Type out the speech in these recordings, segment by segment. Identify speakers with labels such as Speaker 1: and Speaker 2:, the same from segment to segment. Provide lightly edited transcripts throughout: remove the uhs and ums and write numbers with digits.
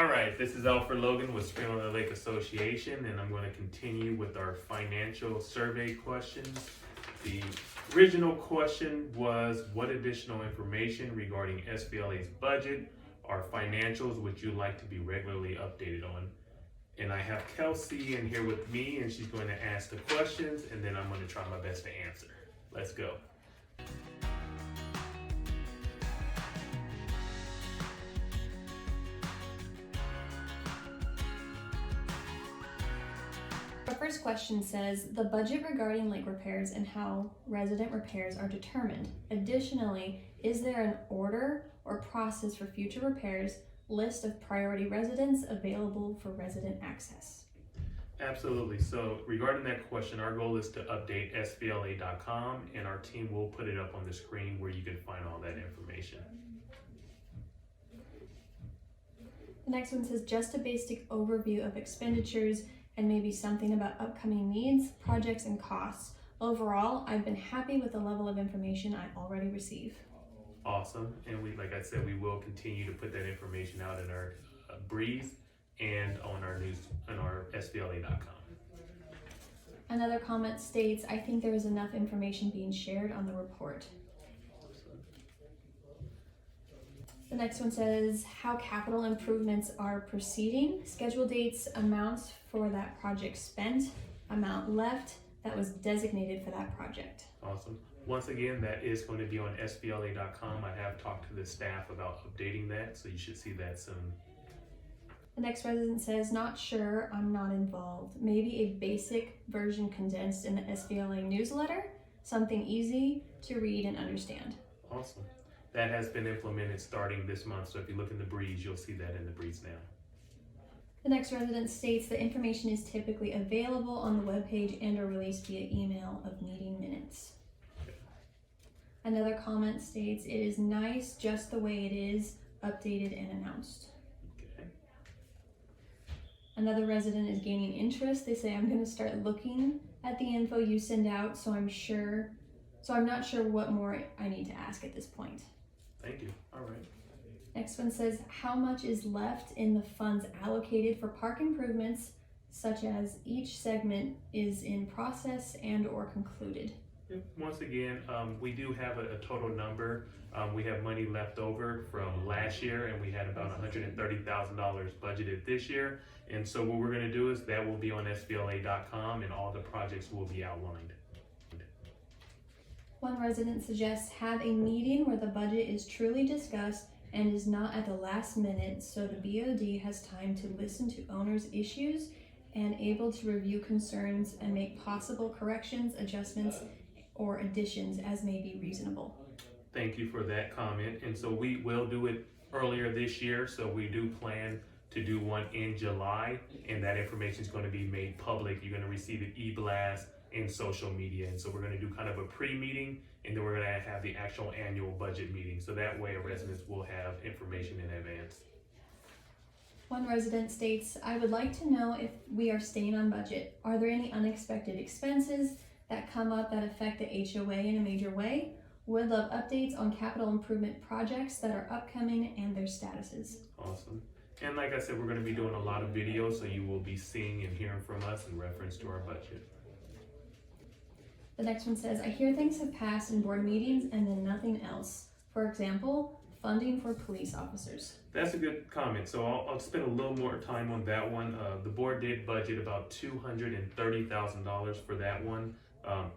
Speaker 1: All right, this is Alfred Logan with Spring Valley Lake Association, and I'm going to continue with our financial survey questions. The original question was, what additional information regarding SBLA's budget or financials would you like to be regularly updated on? And I have Kelsey in here with me, and she's going to ask the questions, and then I'm going to try my best to answer. Let's go.
Speaker 2: Our first question says, the budget regarding lake repairs and how resident repairs are determined. Additionally, is there an order or process for future repairs, list of priority residents available for resident access?
Speaker 1: Absolutely. So regarding that question, our goal is to update SBLA.com, and our team will put it up on the screen where you can find all that information.
Speaker 2: The next one says, just a basic overview of expenditures and maybe something about upcoming needs, projects, and costs. Overall, I've been happy with the level of information I already receive.
Speaker 1: Awesome. And like I said, we will continue to put that information out in our Breeze and on our news on our SBLA.com.
Speaker 2: Another comment states, I think there is enough information being shared on the report. The next one says how capital improvements are proceeding, schedule dates, amounts for that project spent, amount left that was designated for that project.
Speaker 1: Awesome. Once again, that is going to be on SBLA.com. I have talked to the staff about updating that, so you should see that soon.
Speaker 2: The next resident says, not sure, I'm not involved. Maybe a basic version condensed in the SBLA newsletter, something easy to read and understand.
Speaker 1: Awesome. That has been implemented starting this month, so if you look in the Breeze, you'll see that in the Breeze now.
Speaker 2: The next resident states the information is typically available on the webpage and or released via email of meeting minutes.
Speaker 1: Okay.
Speaker 2: Another comment states it is nice just the way it is, updated and announced.
Speaker 1: Okay.
Speaker 2: Another resident is gaining interest. They say, I'm going to start looking at the info you send out, so I'm not sure what more I need to ask at this point.
Speaker 1: Thank you. All right.
Speaker 2: Next one says, how much is left in the funds allocated for park improvements, such as each segment is in process and or concluded?
Speaker 1: Once again, we do have a total number. We have money left over from last year, and we had about $130,000 budgeted this year. And so what we're going to do is that will be on SBLA.com, and all the projects will be outlined.
Speaker 2: One resident suggests have a meeting where the budget is truly discussed and is not at the last minute, so the BOD has time to listen to owners' issues and able to review concerns and make possible corrections, adjustments, or additions as may be reasonable.
Speaker 1: Thank you for that comment. And so we will do it earlier this year, so we do plan to do one in July, and that information is going to be made public. You're going to receive an e-blast in social media, and so we're going to do kind of a pre-meeting, and then we're going to have the actual annual budget meeting, so that way residents will have information in advance.
Speaker 2: One resident states, I would like to know if we are staying on budget. Are there any unexpected expenses that come up that affect the HOA in a major way? Would love updates on capital improvement projects that are upcoming and their statuses.
Speaker 1: Awesome. And like I said, we're going to be doing a lot of videos, so you will be seeing and hearing from us in reference to our budget.
Speaker 2: The next one says, I hear things have passed in board meetings and then nothing else. For example, funding for police officers.
Speaker 1: That's a good comment. So I'll spend a little more time on that one. The board did budget about $230,000 for that one.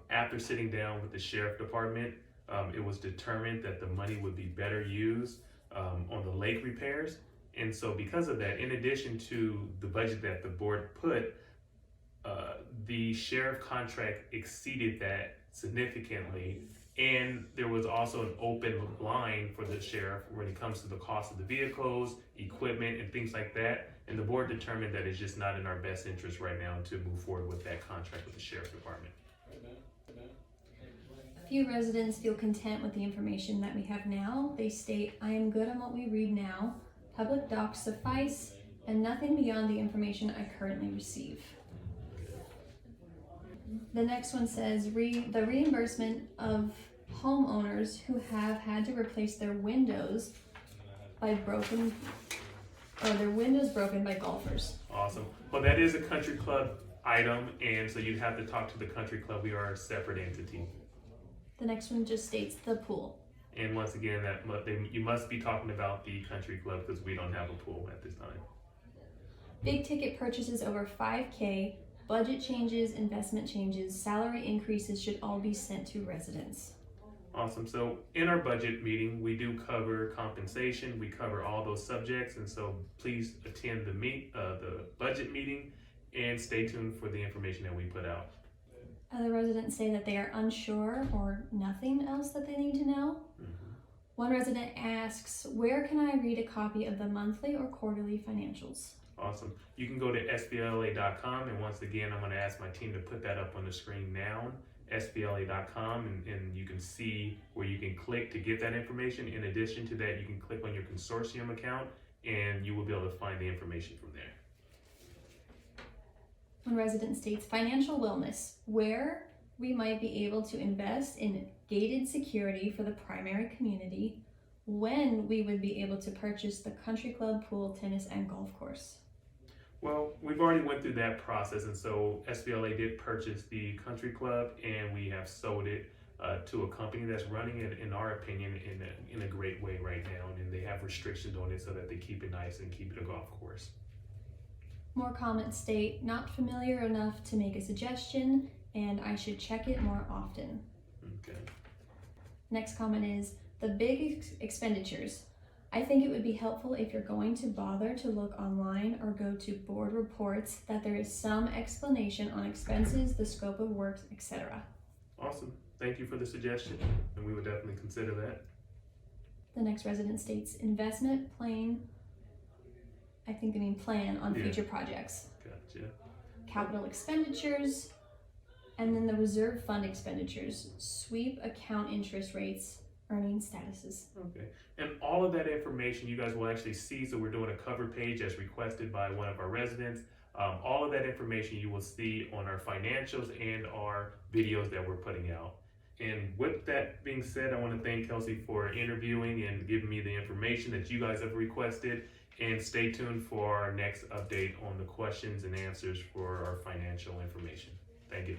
Speaker 1: After sitting down with the sheriff department, it was determined that the money would be better used on the lake repairs. And so because of that, in addition to the budget that the board put, the sheriff contract exceeded that significantly, and there was also an open line for the sheriff when it comes to the cost of the vehicles, equipment, and things like that. And the board determined that it's just not in our best interest right now to move forward with that contract with the sheriff department.
Speaker 2: A few residents feel content with the information that we have now. They state, I am good on what we read now. Public docs suffice, and nothing beyond the information I currently receive. The next one says, the reimbursement of homeowners who have had to replace their windows by broken or their windows broken by golfers.
Speaker 1: Awesome. Well, that is a country club item, and so you'd have to talk to the country club. We are a separate entity.
Speaker 2: The next one just states the pool.
Speaker 1: And once again, you must be talking about the country club because we don't have a pool at this time.
Speaker 2: Big ticket purchases over $5K, budget changes, investment changes, salary increases should all be sent to residents.
Speaker 1: Awesome. So in our budget meeting, we do cover compensation. We cover all those subjects, and so please attend the budget meeting and stay tuned for the information that we put out.
Speaker 2: Other residents say that they are unsure or nothing else that they need to know. One resident asks, where can I read a copy of the monthly or quarterly financials?
Speaker 1: Awesome. You can go to sbla.com, and once again, I'm going to ask my team to put that up on the screen now, sbla.com, and you can see where you can click to get that information. In addition to that, you can click on your consortium account, and you will be able to find the information from there.
Speaker 2: One resident states financial wellness, where we might be able to invest in gated security for the primary community, when we would be able to purchase the country club, pool, tennis, and golf course.
Speaker 1: Well, we've already went through that process, and so SBLA did purchase the country club, and we have sold it to a company that's running it, in our opinion, in a great way right now, and they have restrictions on it so that they keep it nice and keep it a golf course.
Speaker 2: More comments state, not familiar enough to make a suggestion, and I should check it more often.
Speaker 1: Okay.
Speaker 2: Next comment is, the big expenditures. I think it would be helpful if you're going to bother to look online or go to board reports that there is some explanation on expenses, the scope of work, etc.
Speaker 1: Awesome. Thank you for the suggestion, and we would definitely consider that.
Speaker 2: The next resident states, investment plan, I think they mean plan on future projects.
Speaker 1: Gotcha.
Speaker 2: Capital expenditures, and then the reserve fund expenditures, sweep account interest rates, earning statuses.
Speaker 1: Okay. And all of that information you guys will actually see, so we're doing a cover page as requested by one of our residents. All of that information you will see on our financials and our videos that we're putting out. And with that being said, I want to thank Kelsey for interviewing and giving me the information that you guys have requested. And stay tuned for our next update on the questions and answers for our financial information. Thank you.